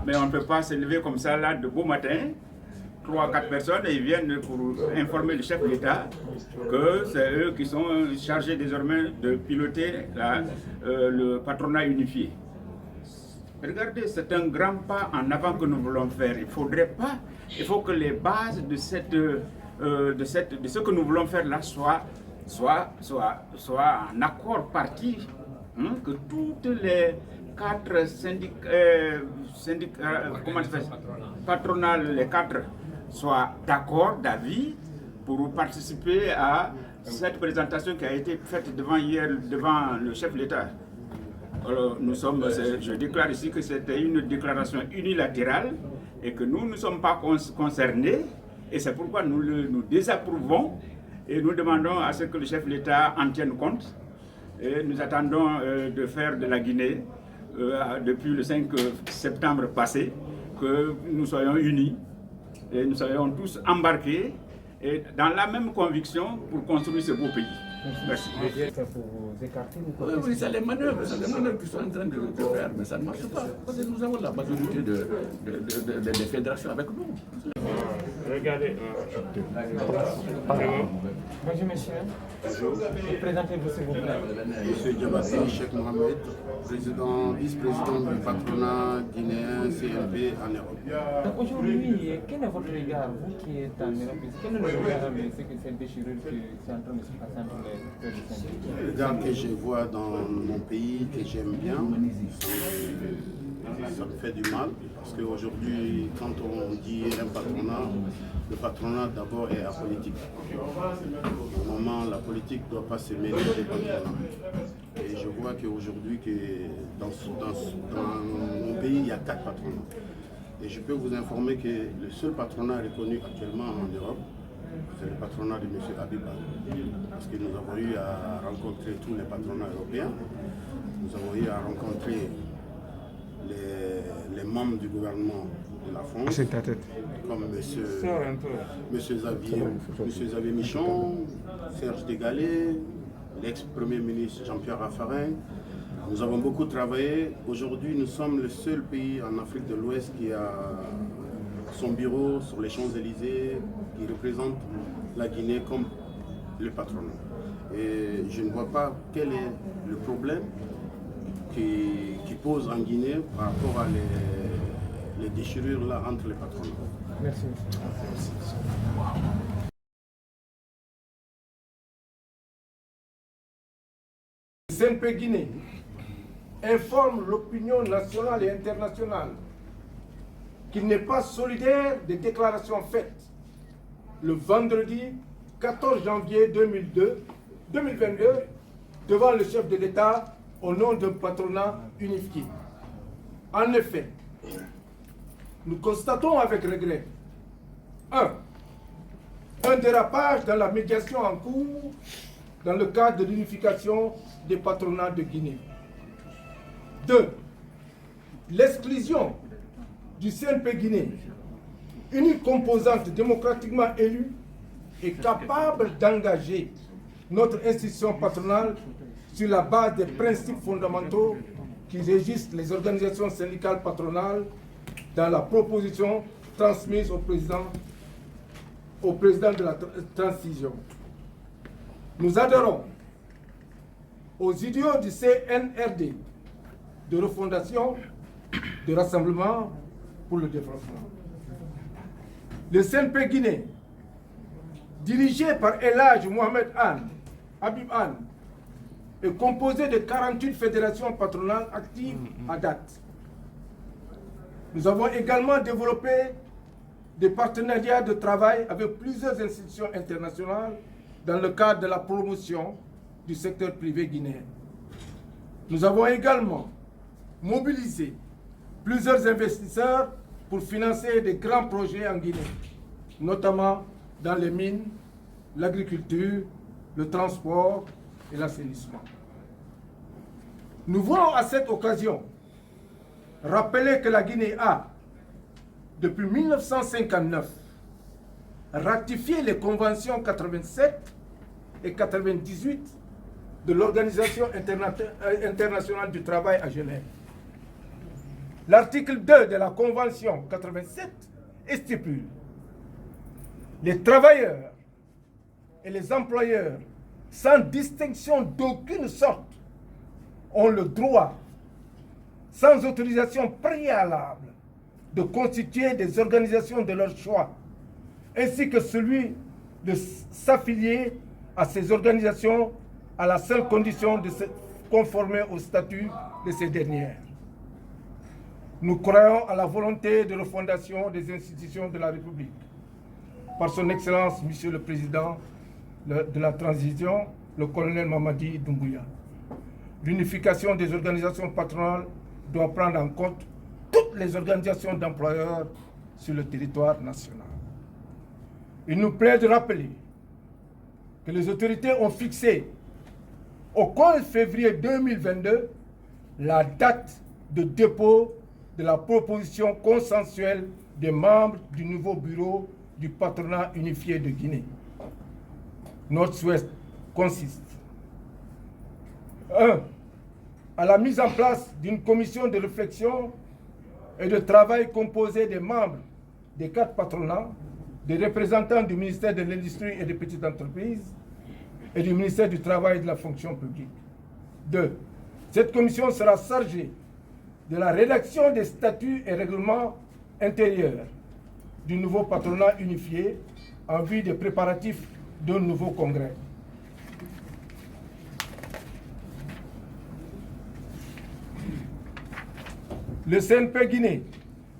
Mais on ne peut pas se lever comme ça là de beau matin, 3-4 personnes, et ils viennent pour informer le chef de l'État que c'est eux qui sont chargés désormais de piloter le patronat unifié. Regardez, c'est un grand pas en avant que nous voulons faire. Il faut que les bases de ce que nous voulons faire là soient en accord parti, que toutes les 4 patronales, les 4 soient d'accord, d'avis, pour participer à cette présentation qui a été faite devant le chef de l'État. Alors, je déclare ici que c'était une déclaration unilatérale et que nous ne sommes pas concernés, et c'est pourquoi nous désapprouvons et nous demandons à ce que le chef de l'État en tienne compte. Et nous attendons de faire de la Guinée, depuis le 5 septembre passé, que nous soyons unis et nous soyons tous embarqués et dans la même conviction pour construire ce beau pays. Merci. Oui, c'est les manœuvres qu'ils sont en train de faire, mais ça ne marche pas. Parce que nous avons la majorité des fédérations avec nous. Regardez. Bonjour monsieur. Présentez-vous s'il vous plaît. Monsieur Diabaté Cheikh Mohamed, vice-président du patronat guinéen CNP en Europe. Donc aujourd'hui, quel est votre regard, vous qui êtes en Europe, quel est le regard de ce que cette déchirure qui est en train de se passer entre les deux syndicats? Le regard que je vois dans mon pays, que j'aime bien, ça me fait du mal, parce qu'aujourd'hui, quand on dit un patronat, le patronat d'abord est apolitique. Normalement, la politique ne doit pas se mêler des patronats. Et je vois qu'aujourd'hui, dans mon pays, il y a 4 patronats. Et je peux vous informer que le seul patronat reconnu actuellement en Europe, c'est le patronat de M. Abiba. Parce que nous avons eu à rencontrer tous les patronats européens. Nous avons eu à rencontrer les membres du gouvernement de la France, comme M. Xavier Michon, Serge Degalé, l'ex-premier ministre Jean-Pierre Raffarin. Nous avons beaucoup travaillé. Aujourd'hui, nous sommes le seul pays en Afrique de l'Ouest qui a son bureau sur les Champs-Élysées, qui représente la Guinée comme le patronat. Et je ne vois pas quel est le problème qui pose en Guinée par rapport à les déchirures là entre les patronats. Merci. Le CNP Guinée informe l'opinion nationale et internationale qu'il n'est pas solidaire des déclarations faites le vendredi 14 janvier 2022 devant le chef de l'État au nom d'un patronat unifié. En effet, nous constatons avec regret un dérapage dans la médiation en cours dans le cadre de l'unification des patronats de Guinée. 2. L'exclusion du CNP Guinée, une composante démocratiquement élue et capable d'engager notre institution patronale sur la base des principes fondamentaux qui régissent les organisations syndicales patronales dans la proposition transmise au président de la transition. Nous adhérons aux idéaux du CNRD de refondation, de rassemblement pour le développement. Le CNP Guinée, dirigé par El Hadj Mohamed Habib Anne, est composé de 48 fédérations patronales actives à date. Nous avons également développé des partenariats de travail avec plusieurs institutions internationales dans le cadre de la promotion du secteur privé guinéen. Nous avons également mobilisé plusieurs investisseurs pour financer des grands projets en Guinée, notamment dans les mines, l'agriculture, le transport et l'assainissement. Nous voulons à cette occasion rappeler que la Guinée a, depuis 1959, ratifié les conventions 87 et 98 de l'Organisation internationale du travail à Genève. L'article 2 de la Convention 87 stipule les travailleurs et les employeurs, sans distinction d'aucune sorte, ont le droit, sans autorisation préalable, de constituer des organisations de leur choix, ainsi que celui de s'affilier à ces organisations à la seule condition de se conformer au statut de ces dernières. Nous croyons à la volonté de refondation des institutions de la République. Par son Excellence, Monsieur le Président de la Transition, le colonel Mamadi Doumbouya. L'unification des organisations patronales doit prendre en compte toutes les organisations d'employeurs sur le territoire national. Il nous plaît de rappeler que les autorités ont fixé au 15 février 2022 la date de dépôt de la proposition consensuelle des membres du nouveau bureau du patronat unifié de Guinée. Notre souhait consiste 1. À la mise en place d'une commission de réflexion et de travail composée des membres des 4 patronats, des représentants du ministère de l'Industrie et des Petites Entreprises et du ministère du Travail et de la Fonction publique. 2. Cette commission sera chargée de la rédaction des statuts et règlements intérieurs du nouveau patronat unifié en vue des préparatifs d'un nouveau congrès. Le CNP Guinée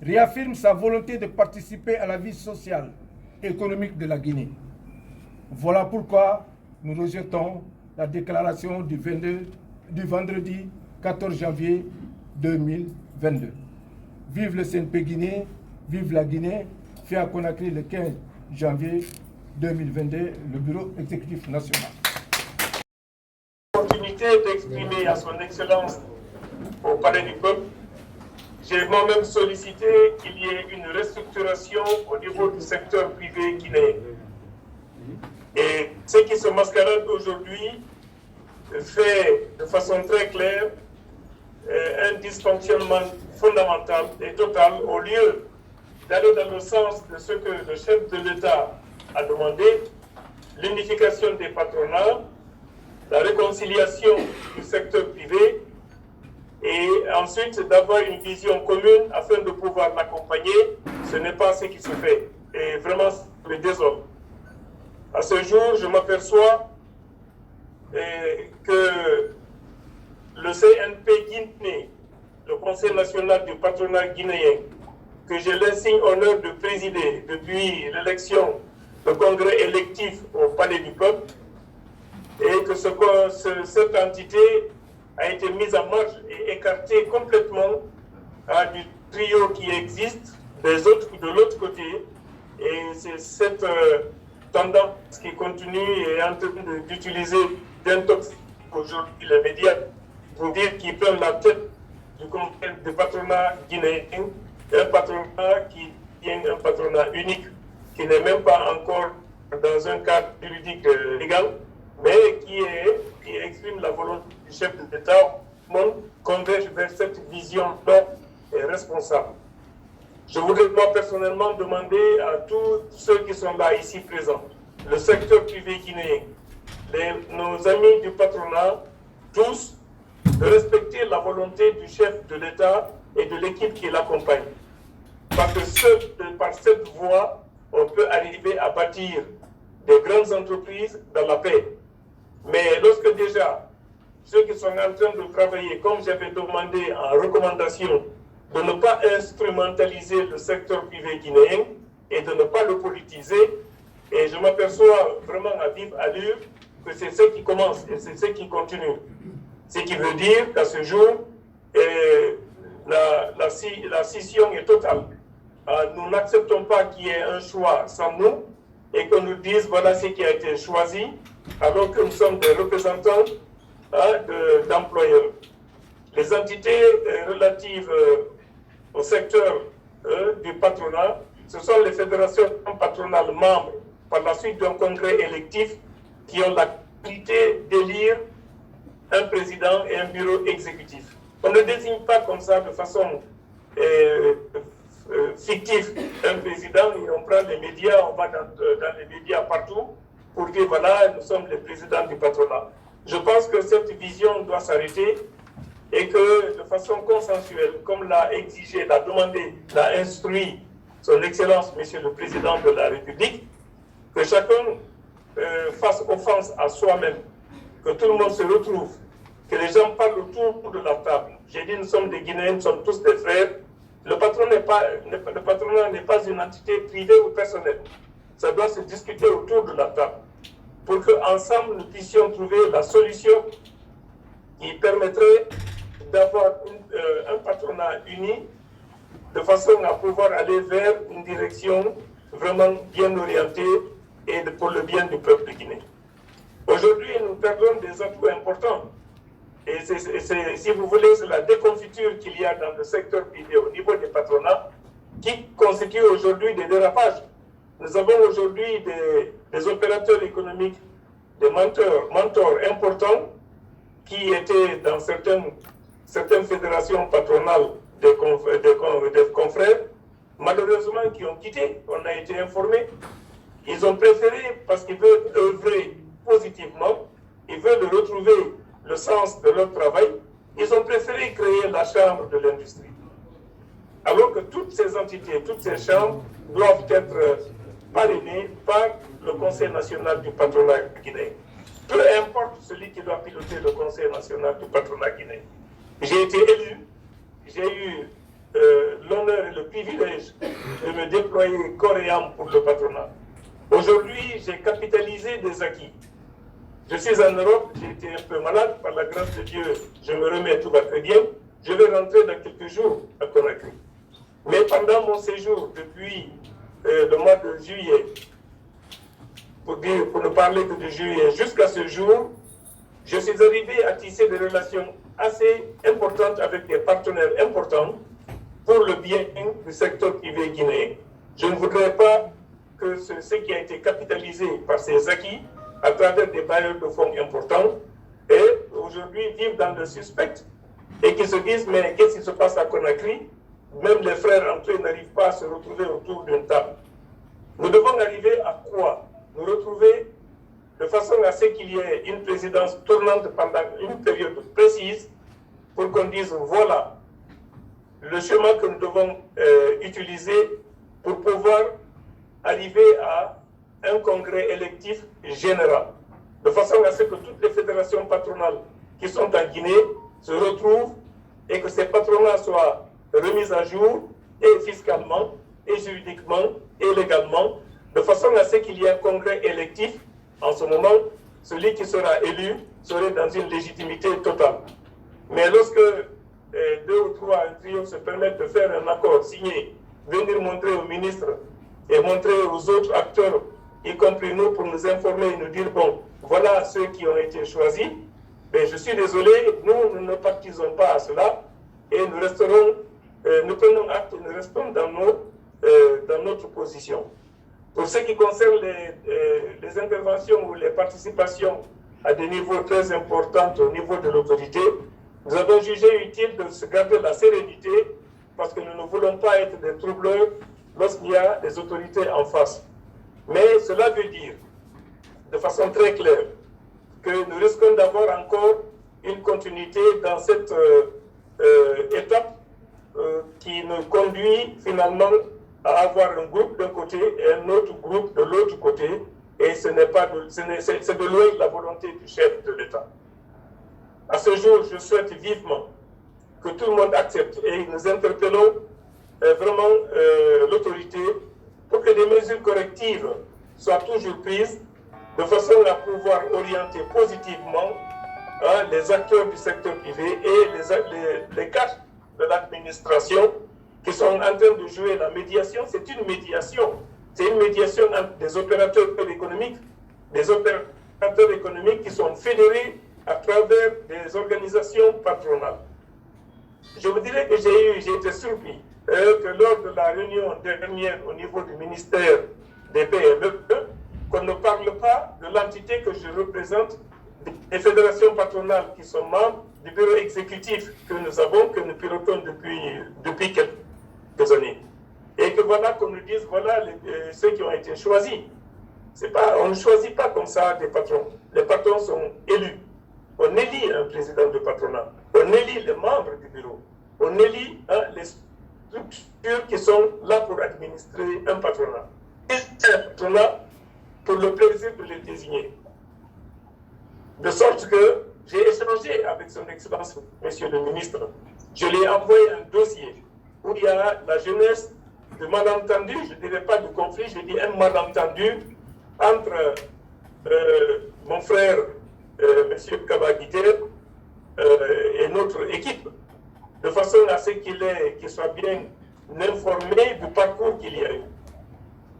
réaffirme sa volonté de participer à la vie sociale et économique de la Guinée. Voilà pourquoi nous rejetons la déclaration du vendredi 14 janvier 2022. Vive le CNP Guinée, vive la Guinée, fait à Conakry le 15 janvier 2022, le Bureau exécutif national. L'opportunité d'exprimer à son Excellence au Palais du Peuple, j'ai moi-même sollicité qu'il y ait une restructuration au niveau du secteur privé guinéen. Et ce qui se mascarade aujourd'hui fait de façon très claire un dysfonctionnement fondamental et total au lieu d'aller dans le sens de ce que le chef de l'État a demandé, l'unification des patronats, la réconciliation du secteur privé et ensuite d'avoir une vision commune afin de pouvoir l'accompagner. Ce n'est pas ce qui se fait et vraiment le désordre. À ce jour, je m'aperçois que le CNP Guinée, le Conseil national du patronat guinéen, que j'ai l'insigne honneur de présider depuis l'élection, le congrès électif au Palais du Peuple, et que cette entité a été mise en marche et écartée complètement du trio qui existe de l'autre côté. Et c'est cette tendance qui continue et est en train d'utiliser d'intoxiquer aujourd'hui les médias pour dire qu'ils prennent la tête du congrès du patronat guinéen, un patronat qui est un patronat unique, qui n'est même pas encore dans un cadre juridique légal, mais qui exprime la volonté du chef de l'État, converge vers cette vision noble et responsable. Je voudrais moi personnellement demander à tous ceux qui sont là ici présents, le secteur privé guinéen, nos amis du patronat, tous, de respecter la volonté du chef de l'État et de l'équipe qui l'accompagne. Parce que par cette voie, on peut arriver à bâtir des grandes entreprises dans la paix. Mais lorsque déjà, ceux qui sont en train de travailler, comme j'avais demandé en recommandation, de ne pas instrumentaliser le secteur privé guinéen et de ne pas le politiser, et je m'aperçois vraiment à vive allure que c'est ce qui commence et c'est ce qui continue. Ce qui veut dire qu'à ce jour, la scission est totale. Nous n'acceptons pas qu'il y ait un choix sans nous et qu'on nous dise voilà ce qui a été choisi, alors que nous sommes des représentants d'employeurs. Les entités relatives au secteur du patronat, ce sont les fédérations patronales membres par la suite d'un congrès électif qui ont la qualité d'élire un président et un bureau exécutif. On ne désigne pas comme ça de façon fictif d'un président et on prend les médias, on va dans les médias partout pour dire voilà, nous sommes les présidents du patronat. Je pense que cette vision doit s'arrêter et que de façon consensuelle, comme l'a exigé, l'a demandé, l'a instruit son Excellence, Monsieur le Président de la République, que chacun fasse offense à soi-même, que tout le monde se retrouve, que les gens parlent autour de la table. J'ai dit, nous sommes des Guinéens, nous sommes tous des frères. Le patronat n'est pas une entité privée ou personnelle. Ça doit se discuter autour de la table pour qu'ensemble nous puissions trouver la solution qui permettrait d'avoir un patronat uni de façon à pouvoir aller vers une direction vraiment bien orientée et pour le bien du peuple guinéen. Aujourd'hui, nous perdons des atouts importants. Et si vous voulez, c'est la déconfiture qu'il y a dans le secteur privé au niveau des patronats qui constitue aujourd'hui des dérapages. Nous avons aujourd'hui des opérateurs économiques, des mentors importants qui étaient dans certaines fédérations patronales des confrères, malheureusement qui ont quitté, on a été informés. Ils ont préféré, parce qu'ils veulent œuvrer positivement, ils veulent retrouver le sens de leur travail, ils ont préféré créer la chambre de l'industrie. Alors que toutes ces entités, toutes ces chambres doivent être parrainées par le Conseil national du patronat guinéen. Peu importe celui qui doit piloter le Conseil national du patronat guinéen. J'ai été élu, j'ai eu l'honneur et le privilège de me déployer corps et âme pour le patronat. Aujourd'hui, j'ai capitalisé des acquis. Je suis en Europe, j'ai été un peu malade, par la grâce de Dieu, je me remets, tout va très bien. Je vais rentrer dans quelques jours à Conakry. Mais pendant mon séjour, depuis le mois de juillet, pour ne parler que de juillet, jusqu'à ce jour, je suis arrivé à tisser des relations assez importantes avec des partenaires importants pour le bien du secteur privé guinéen. Je ne voudrais pas que ce qui a été capitalisé par ces acquis à travers des bailleurs de fonds importants et aujourd'hui vivent dans le suspect et qui se disent mais qu'est-ce qui se passe à Conakry? Même les frères entre eux n'arrivent pas à se retrouver autour d'une table. Nous devons arriver à quoi? Nous retrouver de façon à ce qu'il y ait une présidence tournante pendant une période précise pour qu'on dise voilà le chemin que nous devons utiliser pour pouvoir arriver à un congrès électif général, de façon à ce que toutes les fédérations patronales qui sont en Guinée se retrouvent et que ces patronats soient remis à jour et fiscalement, et juridiquement, et légalement, de façon à ce qu'il y ait un congrès électif. En ce moment, celui qui sera élu serait dans une légitimité totale. Mais lorsque 2 ou 3, un trio se permettent de faire un accord signé, venir montrer au ministre et montrer aux autres acteurs, y compris nous, pour nous informer et nous dire, bon, voilà ceux qui ont été choisis, mais je suis désolé, nous ne partisons pas à cela et nous resterons, nous prenons acte et nous restons dans notre position. Pour ce qui concerne les interventions ou les participations à des niveaux très importants au niveau de l'autorité, nous avons jugé utile de se garder la sérénité parce que nous ne voulons pas être des troubleurs lorsqu'il y a des autorités en face. Mais cela veut dire, de façon très claire, que nous risquons d'avoir encore une continuité dans cette étape qui nous conduit finalement à avoir un groupe d'un côté et un autre groupe de l'autre côté, et c'est de loin la volonté du chef de l'État. À ce jour, je souhaite vivement que tout le monde accepte et nous interpellons vraiment l'autorité pour que des mesures correctives soient toujours prises de façon à pouvoir orienter positivement les acteurs du secteur privé et les cadres de l'administration qui sont en train de jouer la médiation. C'est une médiation. C'est une médiation entre des opérateurs économiques qui sont fédérés à travers des organisations patronales. Je vous dirais que j'ai été surpris que lors de la réunion dernière au niveau du ministère des PME, qu'on ne parle pas de l'entité que je représente, des fédérations patronales qui sont membres du bureau exécutif que nous avons, que nous pilotons depuis années. Et que voilà qu'on nous dise, voilà ceux qui ont été choisis. On ne choisit pas comme ça des patrons. Les patrons sont élus. On élit un président de patronat. On élit les membres du bureau. On élit les structures qui sont là pour administrer un patronat. Et c'est un patronat pour le plaisir de les désigner. De sorte que j'ai échangé avec son Excellence, Monsieur le ministre. Je lui ai envoyé un dossier où il y a la jeunesse de malentendu, je ne dirais pas de conflit, je dis un malentendu entre mon frère, M. Kabagiter, et notre équipe, de façon à ce qu'il soit bien informé du parcours qu'il y a eu.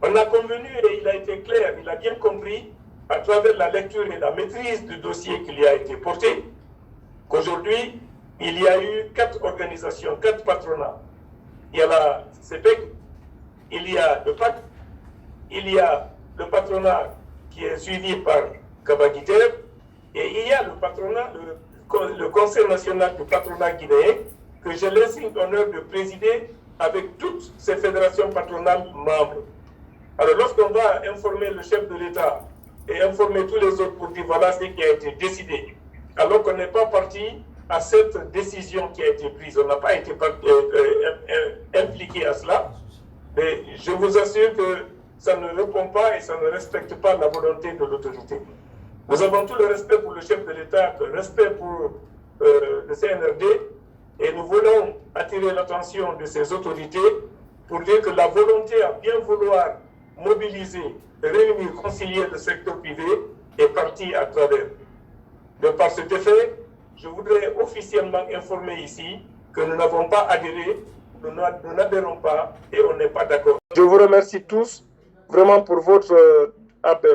On a convenu et il a été clair, il a bien compris, à travers la lecture et la maîtrise du dossier qui lui a été porté, qu'aujourd'hui, il y a eu 4 organisations, 4 patronats. Il y a la CEPEC, il y a le PAC, il y a le patronat qui est suivi par Kabagiter, et il y a le patronat, le Conseil national du patronat guinéen, que j'ai l'insigne honneur de présider avec toutes ces fédérations patronales membres. Alors lorsqu'on va informer le chef de l'État et informer tous les autres pour dire voilà ce qui a été décidé, alors qu'on n'est pas parti à cette décision qui a été prise, on n'a pas été impliqué à cela, mais je vous assure que ça ne répond pas et ça ne respecte pas la volonté de l'autorité. Nous avons tout le respect pour le chef de l'État, le respect pour le CNRD, et nous voulons attirer l'attention de ces autorités pour dire que la volonté à bien vouloir mobiliser, réunir, concilier le secteur privé est partie à travers. De par cet effet, je voudrais officiellement informer ici que nous n'avons pas adhéré, nous n'adhérons pas et on n'est pas d'accord. Je vous remercie tous vraiment pour votre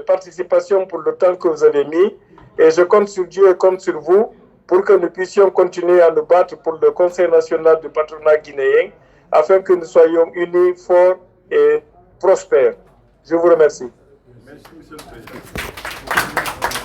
participation, pour le temps que vous avez mis, et je compte sur Dieu et compte sur vous pour que nous puissions continuer à nous battre pour le Conseil national du patronat guinéen afin que nous soyons unis, forts et prospères. Je vous remercie. Merci, Monsieur le Président.